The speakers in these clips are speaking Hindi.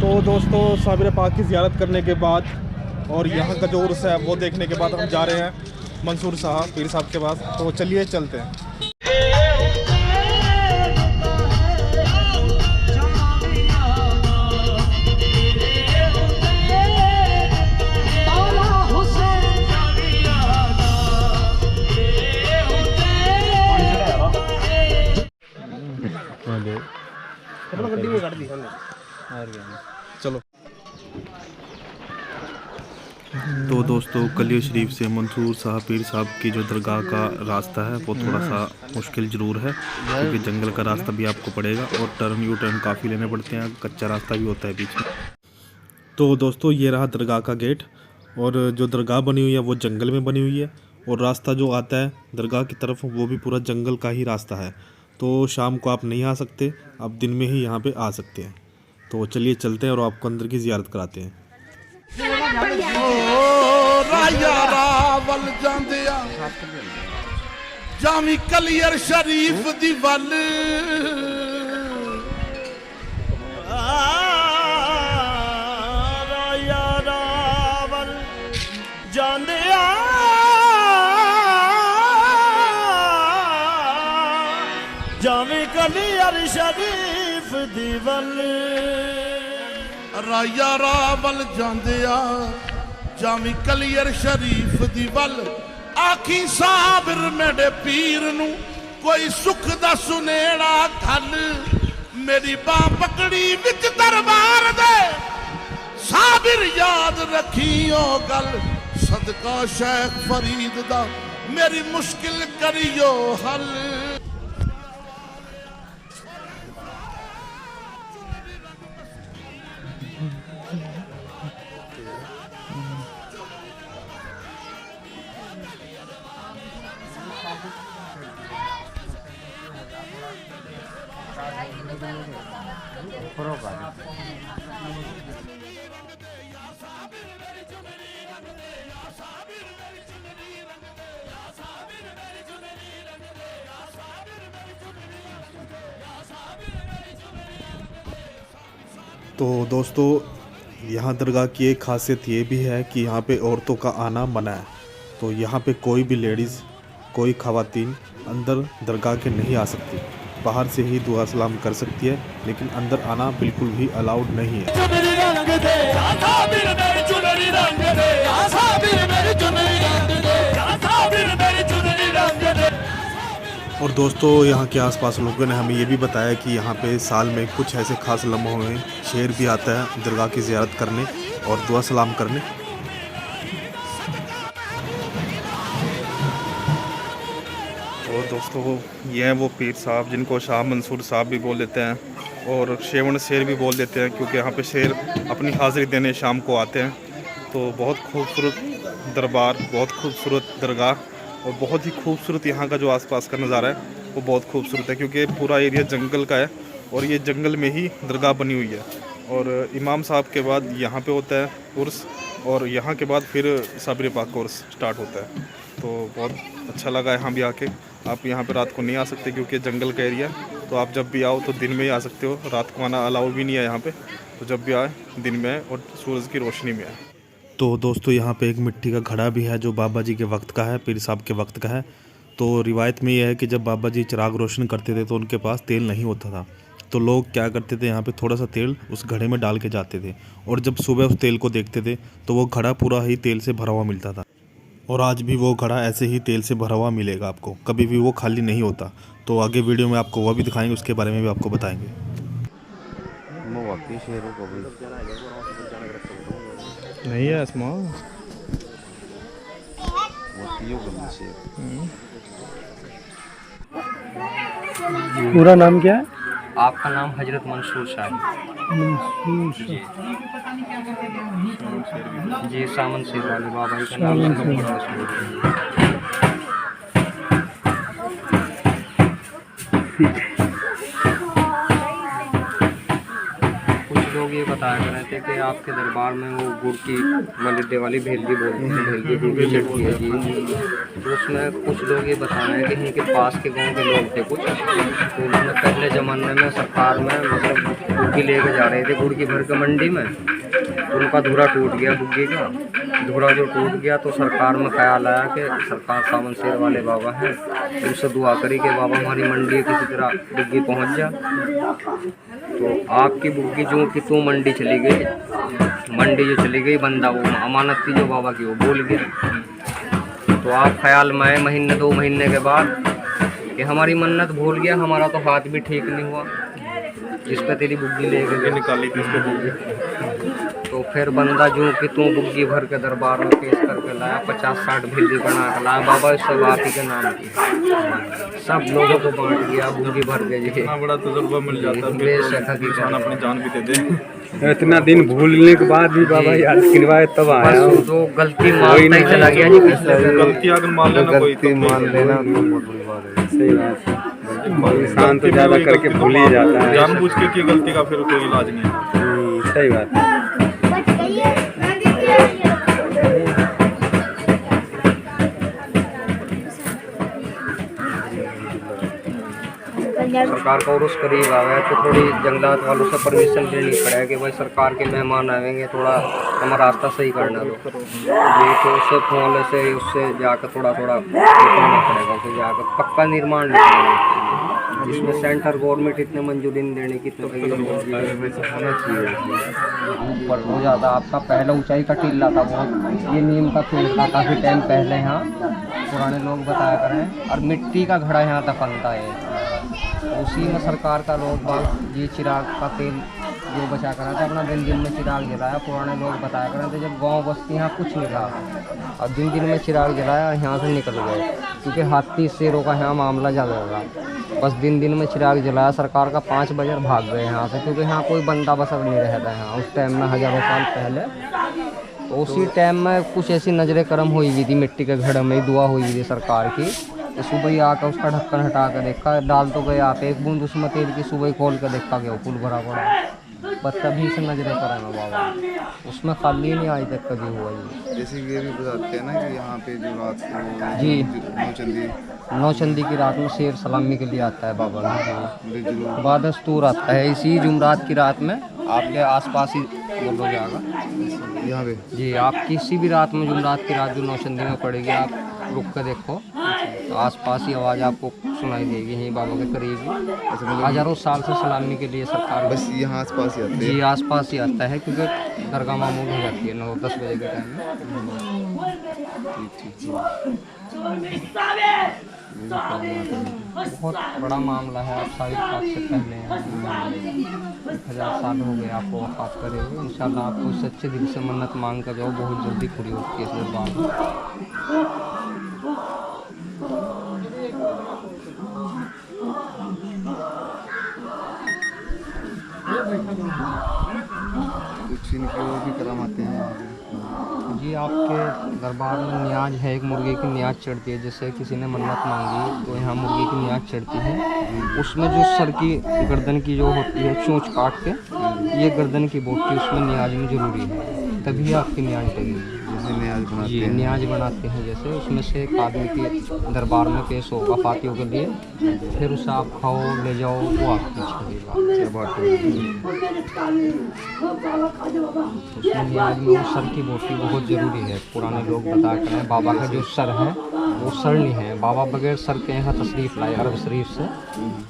तो दोस्तों साबिर पाक की ज़ियारत करने के बाद और यहाँ का जो उर्स है वो देखने के बाद हम जा रहे हैं मंसूर साहब पीर साहब के पास। तो चलिए चलते हैं। चलो। तो दोस्तों कलिया शरीफ से मंसूर साहब पीर साहब की जो दरगाह का रास्ता है वो थोड़ा सा मुश्किल ज़रूर है, क्योंकि जंगल का रास्ता भी आपको पड़ेगा और टर्न यू टर्न काफ़ी लेने पड़ते हैं, कच्चा रास्ता भी होता है बीच में। तो दोस्तों ये रहा दरगाह का गेट, और जो दरगाह बनी हुई है वो जंगल में बनी हुई है, और रास्ता जो आता है दरगाह की तरफ वो भी पूरा जंगल का ही रास्ता है। तो शाम को आप नहीं आ सकते, आप दिन में ही यहाँ पे आ सकते हैं। तो चलिए चलते हैं और आपको अंदर की ज़ियारत कराते हैं। जामी कलियर शरीफ दी वल जामी कलियर शरीफ दी वल राया रावल जांदे आ जामी कलियर शरीफ दी वल आखी साबिर मेरे पीर नू कोई सुख दा सुनेड़ा खल मेरी बां पकड़ी विच दरबार दे साबिर याद रखियो गल सदका शेख फरीद दा मेरी मुश्किल करियो हल। तो दोस्तों यहाँ दरगाह की एक खासियत ये भी है कि यहाँ पे औरतों का आना मना है। तो यहाँ पे कोई भी लेडीज़, कोई ख़वातीन अंदर दरगाह के नहीं आ सकती, बाहर से ही दुआ सलाम कर सकती है, लेकिन अंदर आना बिल्कुल भी अलाउड नहीं है। और दोस्तों यहाँ के आसपास लोगों ने हमें ये भी बताया कि यहाँ पे साल में कुछ ऐसे खास लम्हों में शेर भी आता है दरगाह की ज़ियारत करने और दुआ सलाम करने। और दोस्तों ये हैं वो पीर साहब जिनको शाह मंसूर साहब भी बोल देते हैं और शेवण शेर भी बोल देते हैं, क्योंकि यहाँ पे शेर अपनी हाज़िरी देने शाम को आते हैं। तो बहुत खूबसूरत दरबार, बहुत खूबसूरत दरगाह और बहुत ही खूबसूरत यहाँ का जो आसपास का नज़ारा है वो बहुत खूबसूरत है, क्योंकि पूरा एरिया जंगल का है और ये जंगल में ही दरगाह बनी हुई है। और इमाम साहब के बाद यहाँ पे होता है उर्स, और यहाँ के बाद फिर साबिर पाक का उर्स स्टार्ट होता है। तो बहुत अच्छा लगा यहाँ भी आके। आप यहाँ पे रात को नहीं आ सकते क्योंकि जंगल का एरिया है, तो आप जब भी आओ तो दिन में ही आ सकते हो, रात को आना अलाउ भी नहीं है यहाँ पे। तो जब भी आए दिन में आए और सूरज की रोशनी में आए। तो दोस्तों यहाँ पे एक मिट्टी का घड़ा भी है जो बाबा जी के वक्त का है, पीर साहब के वक्त का है। तो रिवायत में यह है कि जब बाबा जी चिराग रोशन करते थे तो उनके पास तेल नहीं होता था, तो लोग क्या करते थे यहाँ पे थोड़ा सा तेल उस घड़े में डाल के जाते थे, और जब सुबह उस तेल को देखते थे तो वो घड़ा पूरा ही तेल से भरा हुआ मिलता था। और आज भी वो घड़ा ऐसे ही तेल से भरा हुआ मिलेगा आपको, कभी भी वो खाली नहीं होता। तो आगे वीडियो में आपको वह भी दिखाएंगे, उसके बारे में भी आपको बताएंगे। नहीं है आसमान पूरा नाम क्या है? आपका नाम हजरत मंसूर साहब जी, सामन शेर वाले बाबा का नाम। कुछ लोग लोग ये बताया कर रहे थे कि आपके दरबार में वो गुड़ की मलिदे वाली भेलगी बोलते हैं, भेलगी गुड़ की चटनी है जी। तो उसमें कुछ लोग ये बता रहे हैं कि इनके पास के गांव के लोग थे कुछ, तो उन्होंने पहले ज़माने में सरकार में मतलब बुग्गी लेके जा रहे थे गुड़ की भर के मंडी में, उनका धूरा टूट गया बुग्गी का। धूरा जो टूट गया तो सरकार में ख्याल आया कि सरकार सावन शेर वाले बाबा हैं, उनसे दुआ करी कि बाबा हमारी मंडी किसी तरह बुग्गी पहुंच जा। तो आपकी बुग्गी जो कि तू मंडी चली गई, मंडी जो चली गई बंदा वो अमानत थी जो बाबा की वो भूल गया। तो आप ख्याल में आए महीने 2 महीने के बाद कि हमारी मन्नत भूल गया, हमारा तो हाथ भी ठीक नहीं हुआ जिस पे तेरी बुग्गी ले गई निकाली थी उसको बुग्गी। तो फिर बंदा जो कि तू बुग्गी भर के दरबार में पेश करके लाया, 50-60 भेली बना के लाया, बाबा इस सब आप ही के नाम की सब लोगों को बांट दिया बुग्गी भर के जी। बड़ा तजुर्बा मिल जाता है, बेशक हकीकत अपनी जान भी दे दे। इतना दिन भूलने के बाद भी बाबा याद किनवाए तब आया। बस तो गलती मानता ही चला गया जी, गलती अगर मान लेना कोई तो मान लेना तो बहुत बड़ी बात है। सही बात है, इंसान तो ज़्यादा करके भूल ही जाता है। जानबूझ के की गलती का फिर कोई इलाज नहीं है। सही बात है। सरकार का उर्स करीब आ गया तो थोड़ी जंगलात वालों से परमिशन लेनी पड़ेगी कि भाई सरकार के मेहमान आएंगे, थोड़ा हमारा रास्ता सही करना दो जी। तो उससे फोन से उससे जाकर थोड़ा थोड़ा करना पड़ेगा, फिर जाकर पक्का निर्माण नहीं करेंगे, जिसमें सेंटर गवर्नमेंट इतने मंजूरी नहीं देने की तो होना चाहिए। ऊपर हो जाता आपका पहला ऊंचाई का टीला था बहुत, ये नीम का पेड़ था काफ़ी टाइम पहले यहाँ पुराने लोग बताया करें, और मिट्टी का घड़ा यहाँ तक बनता है। उसी में सरकार का लोग बाग ये चिराग का तेल जो बचा कर था अपना दिन दिन में चिराग जलाया। पुराने लोग बताया करते थे जब गांव बस्ती यहाँ कुछ नहीं था, और दिन दिन में चिराग जलाया यहाँ से निकल गए, क्योंकि हाथी शेरों का यहाँ मामला ज़्यादा था। बस दिन दिन में चिराग जलाया, सरकार का 5 बजे भाग गए यहाँ से, क्योंकि यहाँ कोई बंदा बसर नहीं रहता यहाँ उस टाइम में, हज़ारों साल पहले। तो उसी टाइम में कुछ ऐसी नज़रें करम हुई हुई थी, मिट्टी के घड़े में दुआ हुई हुई थी सरकार की। तो सुबह ही आकर उसका ढक्कन हटा कर देखा, डाल तो गए आप एक बूंद उसमें तेल की, सुबह ही खोल कर देखा गया पुल भरा पड़ा। बस तभी से नजरें कराना बाबा, उसमें खाली नहीं आज तक कभी हुआ जी। जैसे कि ये भी बताते हैं ना कि यहाँ पे जो रात को जी नौचंदी की रात में शेर सलामी के लिए आता है बाबा का, बादस्तूर आता है इसी जुमरात की रात में। आपके आसपास ही बोलो जाएगा यहाँ पे जी, आप किसी भी रात में जुमरात की रात जो नौचंदी में पड़ेगी, आप रुक कर देखो तो आसपास ही आवाज़ आपको सुनाई देगी, यहीं बाबा के करीब ही। हज़ारों साल से सलामी के लिए सरकार बस यहाँ आसपास ही आते हैं। जी आसपास ही आता है, क्योंकि दरगाह मामूल हो जाती है 9-10 बजे के टाइम में। बहुत बड़ा मामला है, आप सारी बात से पहले 1000 साल हो गए आपको वफात करे हुए। इंशाल्लाह आपको सच्चे दिल से मन्नत मांग कर जाओ, बहुत जल्दी पूरी होती है इस दरबार में। कुछ इनकी वो भी करामाते हैं जी। आपके दरबार में न्याज है, एक मुर्गे की न्याज चढ़ती है, जैसे किसी ने मन्नत मांगी तो यहाँ मुर्गे की न्याज चढ़ती है। उसमें जो सर की गर्दन की जो होती है चोंच काट के, ये गर्दन की बोटी उसमें न्याज में ज़रूरी है, तभी आपकी न्याज लगेगी। जैसे न्याज बनाते जी हैं। न्याज बनाते हैं, जैसे उसमें से एक आदमी के दरबार में पेश होगा फातियों के लिए, फिर उसे आप खाओ ले जाओ, वो आपकी छेगा। उसमें न्याज में वो सर की बोटी बहुत ज़रूरी है। पुराने लोग बताया करें बाबा का जो सर है वो सर नहीं है, बाबा बगैर सर के यहाँ तशरीफ़ लाए अरब शरीफ से।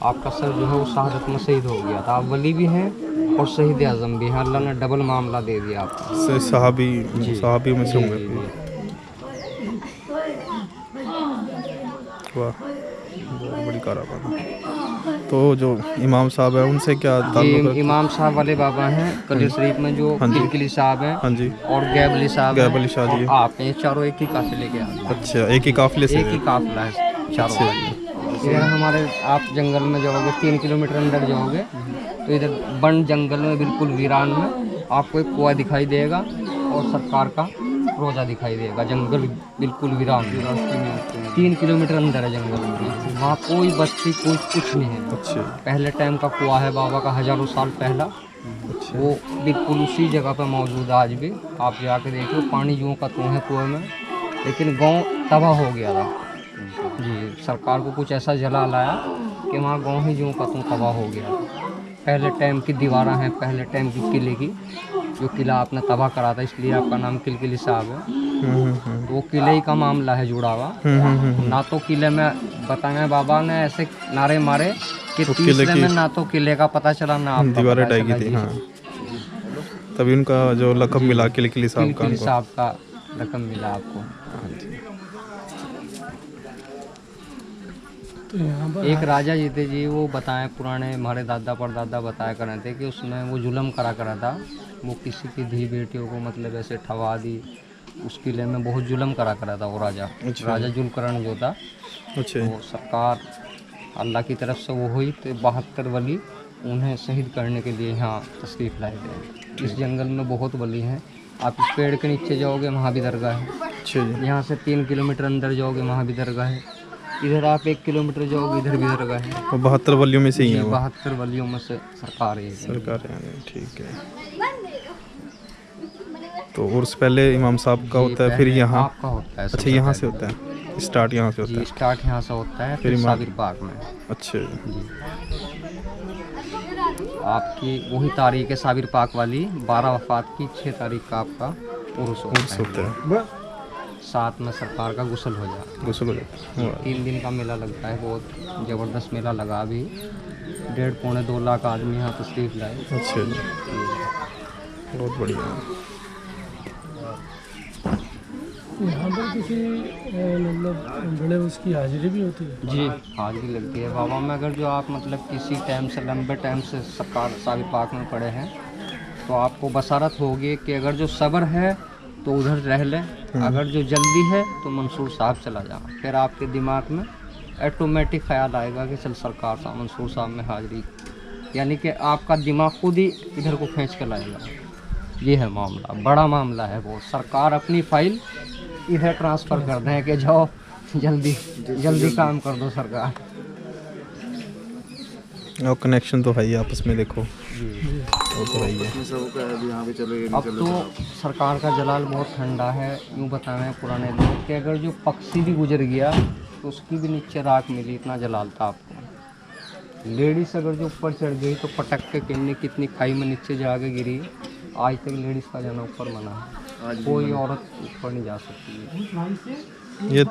आपका सर जो है वो शहादत में शहीद हो गया था, आप वली भी हैं और शहीद आज़म भी हैं, अल्लाह ने डबल मामला दे दिया आपको। सहाबी में से होंगे। वाह, बहुत बड़ी कारोबार। तो जो इमाम साहब है उनसे क्या ताल्लुक है? इमाम साहब वाले बाबा हैं कलील शरीफ में, जो किलकिली साहब हैं, हाँ जी, और गैब अली साहब गैब अली शाह जी, आप हैं, चारों एक ही काफिले के आते हैं। अच्छा, एक ही काफिले से? एक ही काफिला है चारों। इधर हमारे आप जंगल में जाओगे, 3 किलोमीटर अंदर जाओगे तो इधर वन जंगल में बिल्कुल वीरान में आपको एक कुआं दिखाई देगा और सरकार का रोज़ा दिखाई देगा। जंगल बिल्कुल वीरान, 3 किलोमीटर अंदर है जंगल में, वहाँ कोई बस्ती कोई कुछ नहीं है। अच्छा, पहले टाइम का कुआं है बाबा का, हज़ारों साल पहला, वो बिल्कुल उसी जगह पर मौजूद है आज भी। आप जाके देख लो, पानी यूँ का त्यों है कुएं में, लेकिन गांव तबाह हो गया था जी। सरकार को कुछ ऐसा जला लाया कि वहाँ गांव ही यूँ का त्यों तबाह हो गया। पहले टाइम की दीवारें हैं, पहले टाइम की किले की, जो किला आपने तबाह करा था, इसलिए आपका नाम किलकिली साहब है। तो वो किले ही का मामला है जुड़ा हुआ। ना तो किले में बताए बाबा ने ऐसे नारे मारे कि तीसरे में ना तो किले का पता चला ना आपका दीवारें पता टाई की चला थी। जी। हाँ, तभी उनका जो लक़ब मिला किलकिली साहब का किलकिली उनको। साहब का रकम मिला आपको। एक राजा जी थे जी, वो बताएं पुराने हमारे दादा परदादा बताया कर रहे थे कि उसमें वो जुल्म करा था। वो किसी की धी बेटियों को मतलब ऐसे ठवा दी, उस किले में बहुत जुल्म करा था वो राजा। राजा जुलकरण जो था, अच्छा वो सरकार अल्लाह की तरफ से वो हुई तो 72 वली उन्हें शहीद करने के लिए यहाँ तशरीफ़ लाए थे। इस जंगल में बहुत वली हैं। आप इस पेड़ के नीचे जाओगे वहाँ भी दरगाह है। अच्छा जी। यहाँ से 3 किलोमीटर अंदर जाओगे वहाँ भी दरगाह है। इधर आप 1 किलोमीटर जाओगे इधर भी दरगाह है। वो 72 वलियों में से ही है वो 72 वलियों में से सरकार है। सरकार है। ठीक है। तो उर्स पहले इमाम साहब का होता है, फिर यहाँ। आपका होता है। अच्छा, यहाँ से होता है, स्टार्ट यहाँ से होता जी, है। स्टार्ट यहाँ से होता है, फिर इमाम- साबिर बाग में। अच्छा जी, आपकी वही तारीख है साबिर पाक वाली, 12 वफात की 6 तारीख का आपका उर्स उर्स होता है। होता है, 7 में सरकार का गुस्ल हो जाए। गुस्ल हो जाता है। 3 दिन का मेला लगता है, बहुत ज़बरदस्त मेला लगा। अभी 1.5-2 लाख आदमी यहाँ तशरीफ़ लाए। अच्छा जी, बहुत बढ़िया। यहाँ पर किसी मतलब बड़े उसकी हाजिरी भी होती है? जी, हाजिरी लगती है बाबा में। अगर जो आप मतलब किसी टाइम से लंबे टाइम से सरकार साबिर पाक में पड़े हैं तो आपको बसारत होगी कि अगर जो सब्र है तो उधर रह लें, अगर जो जल्दी है तो मंसूर साहब चला जाओ। फिर आपके दिमाग में ऑटोमेटिक ख्याल आएगा कि चल सरकार साहब मंसूर साहब में हाजिरी, यानी कि आपका दिमाग खुद ही इधर को खींच के लाएगा। ये है मामला, बड़ा मामला है वो। सरकार अपनी फाइल इधर ट्रांसफ़र कर दें कि जाओ जल्दी जल्दी काम कर दो सरकार। और कनेक्शन तो है ही आपस में, देखो वो तो है ही है। यहाँ पे चलो, ये अब तो सरकार का जलाल बहुत ठंडा है। यूँ बताएं पुराने लोग कि अगर जो पक्षी भी गुजर गया तो उसकी भी नीचे राख मिली, इतना जलाल था आपको। लेडीज़ अगर जो ऊपर चढ़ गई तो पटक के कितनी खाई में नीचे जाके गिरी। आज तक लेडीज़ का जाना ऊपर मना है, कोई औरत ऊपर नहीं जा सकती है। ये